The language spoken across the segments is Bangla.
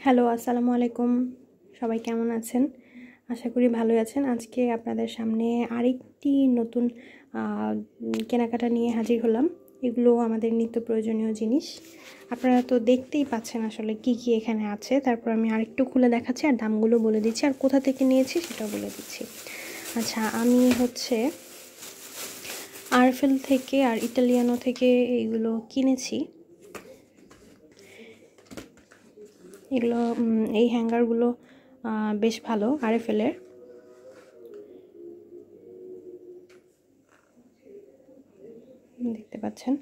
হ্যালো, আসসালামু আলাইকুম। সবাই কেমন আছেন? আশা করি ভালোই আছেন। আজকে আপনাদের সামনে আরেকটি নতুন কেনাকাটা নিয়ে হাজির হলাম। এগুলো আমাদের নিত্য প্রয়োজনীয় জিনিস। আপনারা তো দেখতেই পাচ্ছেন আসলে কি কি এখানে আছে। তারপর আমি আরেকটু খুলে দেখাচ্ছি আর দামগুলো বলে দিচ্ছি আর কোথা থেকে নিয়েছি সেটাও বলে দিচ্ছি। আচ্ছা, আমি আরএফএল থেকে আর ইটালিয়ানো থেকে এইগুলো কিনেছি। এগুলো এই হ্যাঙ্গারগুলো বেশ ভালো আরএফএলের। দেখতে পাচ্ছেন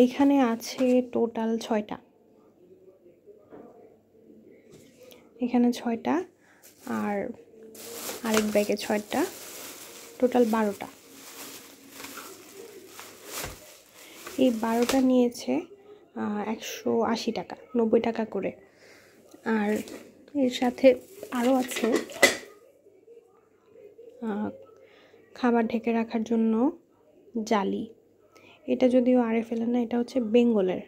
এখানে আছে টোটাল 6টা। এখানে 6টা আর আরেক ব্যাগে 6টা, টোটাল 12টা। এই 12টা নিয়েছে 180 টাকা, 90 টাকা করে। আর এর সাথে আরও আছে খাবার ঢেকে রাখার জন্য জালি। এটা যদিও আরএফএল না, এটা হচ্ছে বেঙ্গলের।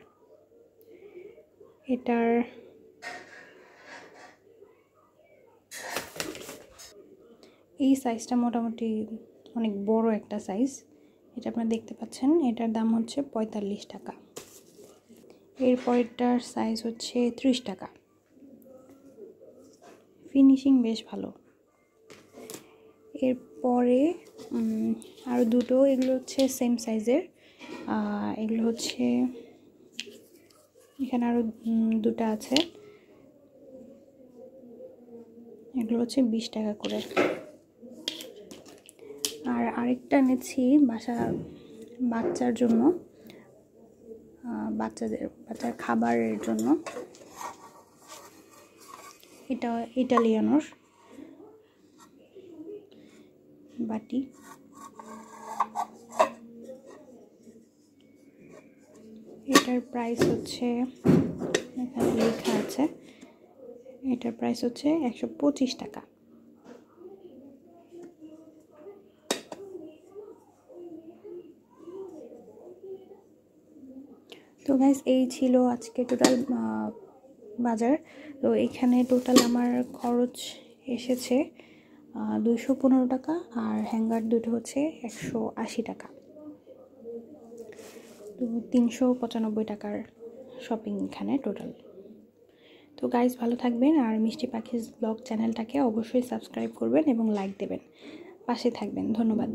এটার এই সাইজটা মোটামুটি অনেক বড় একটা সাইজ। এটা আপনারা দেখতে পাচ্ছেন। এটার দাম হচ্ছে 45 টাকা। এরপরেরটার সাইজ হচ্ছে 30 টাকা। ফিনিশিং বেশ ভালো। এরপরে আরও দুটো, এগুলো হচ্ছে সেম সাইজের। এগুলো হচ্ছে এখানে আরও দুটো আছে। এগুলো হচ্ছে 20 টাকা করে। আর আরেকটা এনেছি বাচ্চার জন্য, বাচ্চার খাবারের জন্য। এটা ইটালিয়ানোর বাটি। এটার প্রাইস হচ্ছে, এখানে লেখা আছে, এটার প্রাইস হচ্ছে 125 টাকা। তো গাইস, এই ছিল আজকে টোটাল বাজার। তো এখানে টোটাল আমার খরচ এসেছে 215 টাকা, আর হ্যাঙ্গার দুটো হচ্ছে 180 টাকা। তো 395 টাকার শপিং এখানে টোটাল। তো গাইস, ভালো থাকবেন আর মিষ্টি পাখিজ ব্লগ চ্যানেলটাকে অবশ্যই সাবস্ক্রাইব করবেন এবং লাইক দেবেন, পাশে থাকবেন। ধন্যবাদ।